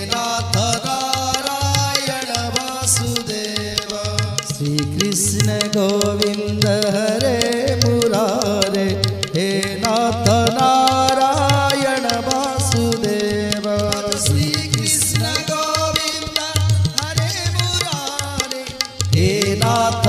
नाथ नारायण वासुदेव। श्री कृष्ण गोविंद हरे मुरारे, हे नाथ नारायण वासुदेव। श्री कृष्ण गोविंद हरे मुरारे, हे नाथ